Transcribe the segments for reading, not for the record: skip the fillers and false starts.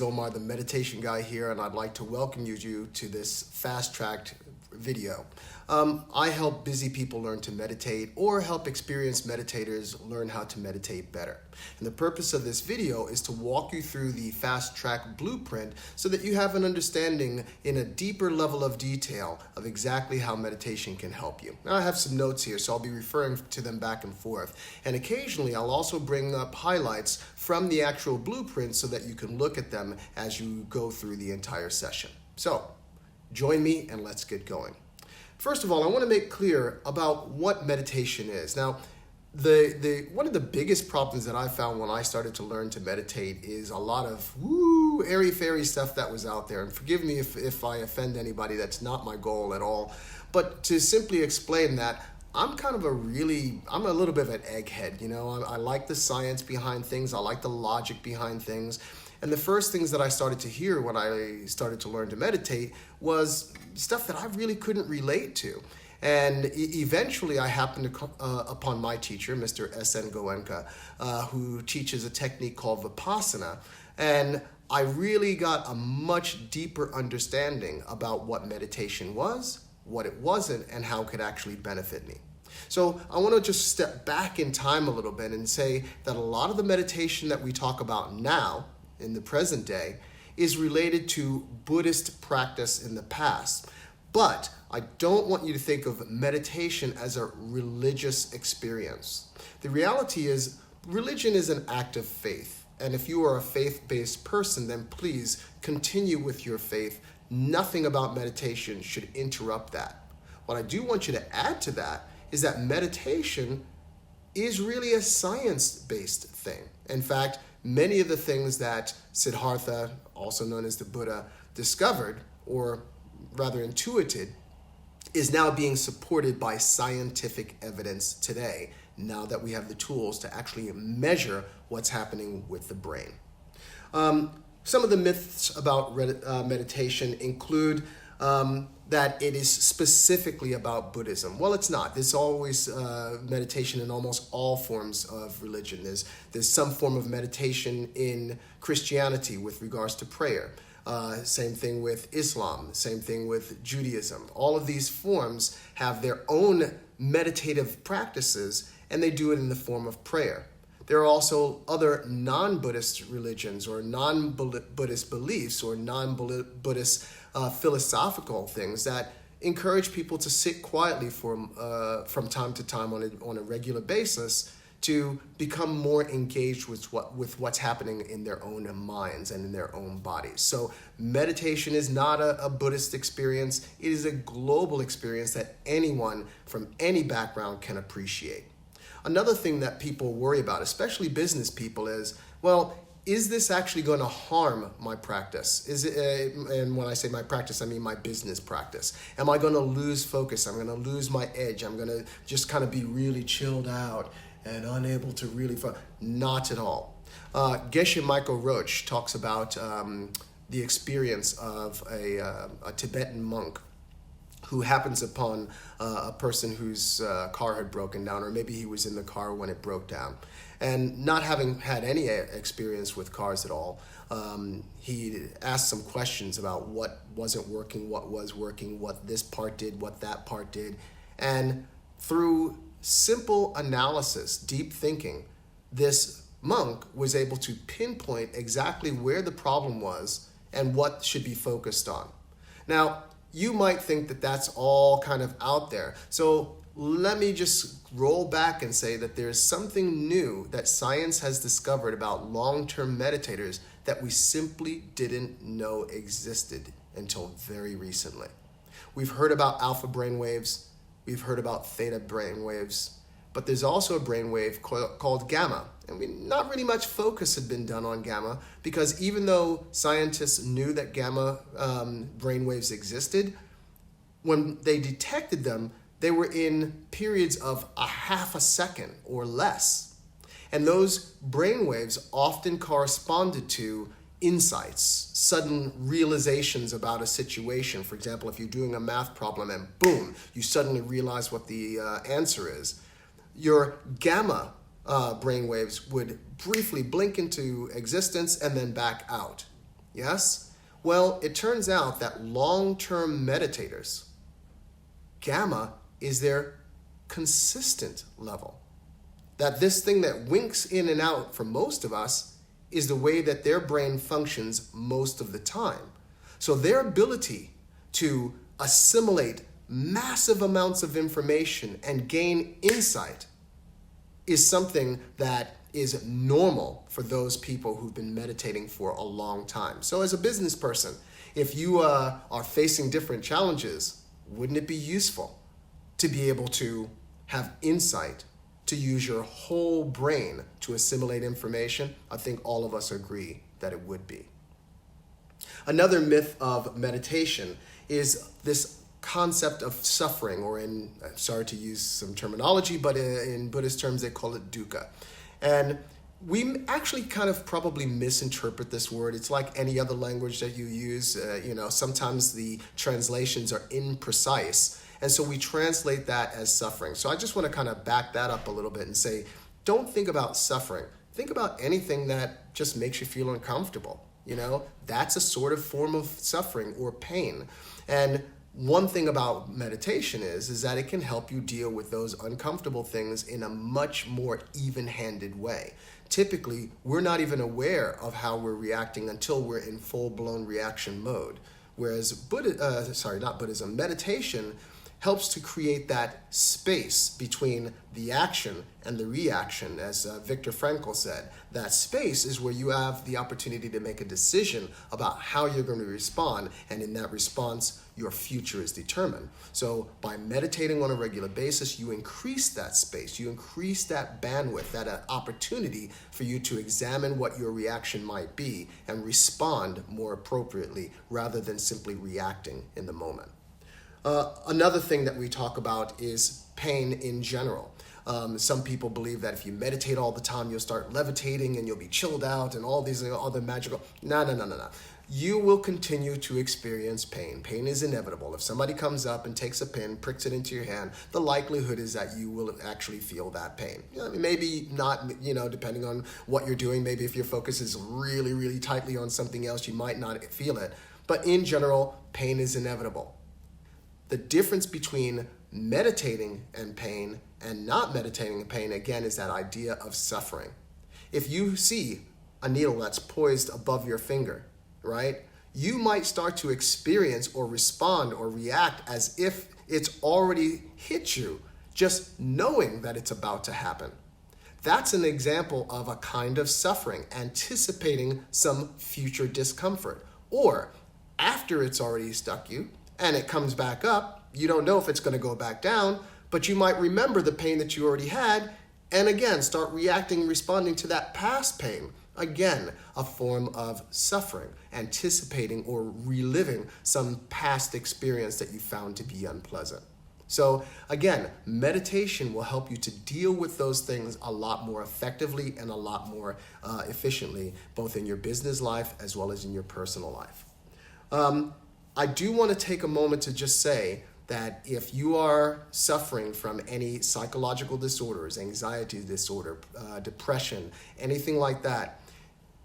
is Omar, the meditation guy here, and I'd like to welcome you to this fast-tracked video. I help busy people learn to meditate or help experienced meditators learn how to meditate better. And the purpose of this video is to walk you through the fast-track blueprint so that you have an understanding in a deeper level of detail of exactly how meditation can help you. Now I have some notes here, so I'll be referring to them back and forth. And occasionally I'll also bring up highlights from the actual blueprint so that you can look at them as you go through the entire session. So join me and let's get going. First of all, I want to make clear about what meditation is. Now, one of the biggest problems that I found when I started to learn to meditate is a lot of airy-fairy stuff that was out there. And forgive me if I offend anybody, that's not my goal at all. But to simply explain that, I'm a little bit of an egghead, you know. I like the science behind things. I like the logic behind things. And the first things that I started to hear when I started to learn to meditate was stuff that I really couldn't relate to. And eventually I happened upon my teacher, Mr. SN Goenka, who teaches a technique called Vipassana. And I really got a much deeper understanding about what meditation was, what it wasn't, and how it could actually benefit me. So I want to just step back in time a little bit and say that a lot of the meditation that we talk about now, in the present day, is related to Buddhist practice in the past. But I don't want you to think of meditation as a religious experience. The reality is, religion is an act of faith. And if you are a faith-based person, then please continue with your faith. Nothing about meditation should interrupt that. What I do want you to add to that is that meditation is really a science-based thing. In fact, many of the things that Siddhartha, also known as the Buddha, discovered, or rather intuited, is now being supported by scientific evidence today, now that we have the tools to actually measure what's happening with the brain. Some of the myths about meditation include that it is specifically about Buddhism. Well, it's not. There's always meditation in almost all forms of religion. There's some form of meditation in Christianity with regards to prayer. Same thing with Islam, same thing with Judaism. All of these forms have their own meditative practices, and they do it in the form of prayer. There are also other non-Buddhist religions or non-Buddhist beliefs or non-Buddhist philosophical things that encourage people to sit quietly from time to time on a regular basis to become more engaged with what's happening in their own minds and in their own bodies. So meditation is not a Buddhist experience. It is a global experience that anyone from any background can appreciate. Another thing that people worry about, especially business people, is, well, is this actually going to harm my practice? And when I say my practice, I mean my business practice. Am I going to lose focus? I'm going to lose my edge. I'm going to just kind of be really chilled out and unable to really Not at all. Geshe Michael Roach talks about the experience of a Tibetan monk who happens upon a person whose car had broken down, or maybe he was in the car when it broke down. And not having had any experience with cars at all, he asked some questions about what wasn't working, what was working, what this part did, what that part did. And through simple analysis, deep thinking, this monk was able to pinpoint exactly where the problem was and what should be focused on. Now, you might think that that's all kind of out there. So let me just roll back and say that there's something new that science has discovered about long-term meditators that we simply didn't know existed until very recently. We've heard about alpha brainwaves, we've heard about theta brainwaves, but there's also a brainwave called gamma. And not really much focus had been done on gamma, because even though scientists knew that gamma brainwaves existed, when they detected them, they were in periods of a half a second or less. And those brainwaves often corresponded to insights, sudden realizations about a situation. For example, if you're doing a math problem and boom, you suddenly realize what the answer is. Your gamma brainwaves would briefly blink into existence and then back out. Yes? Well, it turns out that long-term meditators, gamma is their consistent level. That this thing that winks in and out for most of us is the way that their brain functions most of the time. So their ability to assimilate massive amounts of information and gain insight is something that is normal for those people who've been meditating for a long time. So as a business person, if you are facing different challenges, wouldn't it be useful to be able to have insight, to use your whole brain to assimilate information? I think all of us agree that it would be. Another myth of meditation is this concept of suffering, or I'm sorry to use some terminology, but in Buddhist terms, they call it dukkha. And we actually kind of probably misinterpret this word. It's like any other language that you use. Sometimes the translations are imprecise. And so we translate that as suffering. So I just want to kind of back that up a little bit and say, don't think about suffering. Think about anything that just makes you feel uncomfortable. That's a sort of form of suffering or pain. And one thing about meditation is that it can help you deal with those uncomfortable things in a much more even-handed way. Typically, we're not even aware of how we're reacting until we're in full-blown reaction mode. Whereas meditation helps to create that space between the action and the reaction. As Viktor Frankl said, that space is where you have the opportunity to make a decision about how you're going to respond, and in that response, your future is determined. So by meditating on a regular basis, you increase that space, you increase that bandwidth, that opportunity for you to examine what your reaction might be and respond more appropriately rather than simply reacting in the moment. Another thing that we talk about is pain in general. Some people believe that if you meditate all the time, you'll start levitating and you'll be chilled out and all these other magical... No. You will continue to experience pain. Pain is inevitable. If somebody comes up and takes a pin, pricks it into your hand, the likelihood is that you will actually feel that pain. Maybe not, depending on what you're doing. Maybe if your focus is really, really tightly on something else, you might not feel it. But in general, pain is inevitable. The difference between meditating and pain and not meditating and pain, again, is that idea of suffering. If you see a needle that's poised above your finger, right, you might start to experience or respond or react as if it's already hit you, just knowing that it's about to happen. That's an example of a kind of suffering, anticipating some future discomfort. Or after it's already stuck you, and it comes back up, you don't know if it's going to go back down, but you might remember the pain that you already had, and again, start reacting, responding to that past pain. Again, a form of suffering, anticipating or reliving some past experience that you found to be unpleasant. So again, meditation will help you to deal with those things a lot more effectively and a lot more efficiently, both in your business life as well as in your personal life. I do want to take a moment to just say that if you are suffering from any psychological disorders, anxiety disorder, depression, anything like that,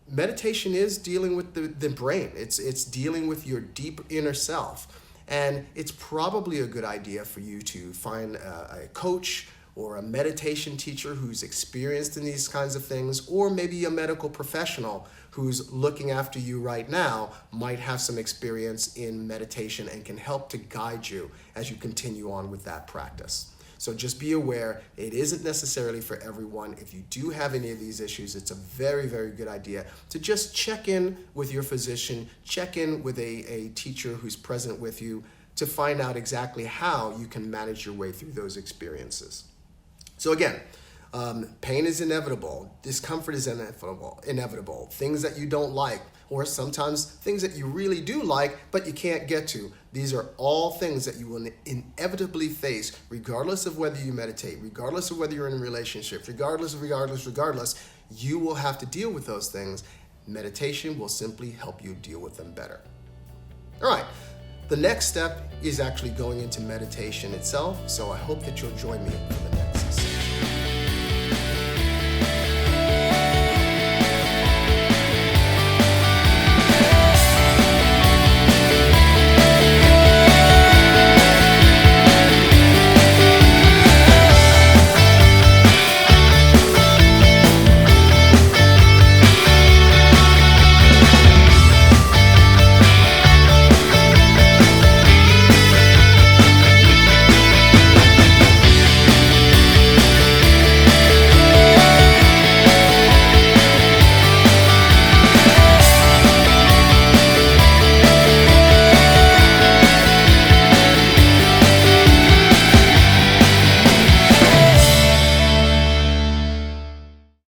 meditation is dealing with the brain. It's dealing with your deep inner self. And it's probably a good idea for you to find a coach or a meditation teacher who's experienced in these kinds of things, or maybe a medical professional who's looking after you right now might have some experience in meditation and can help to guide you as you continue on with that practice. So just be aware, it isn't necessarily for everyone. If you do have any of these issues, it's a very, very good idea to just check in with your physician, check in with a teacher who's present with you to find out exactly how you can manage your way through those experiences. So again, pain is inevitable, discomfort is inevitable, things that you don't like, or sometimes things that you really do like, but you can't get to. These are all things that you will inevitably face, regardless of whether you meditate, regardless of whether you're in a relationship, regardless, you will have to deal with those things. Meditation will simply help you deal with them better. All right, the next step is actually going into meditation itself, so I hope that you'll join me for the next.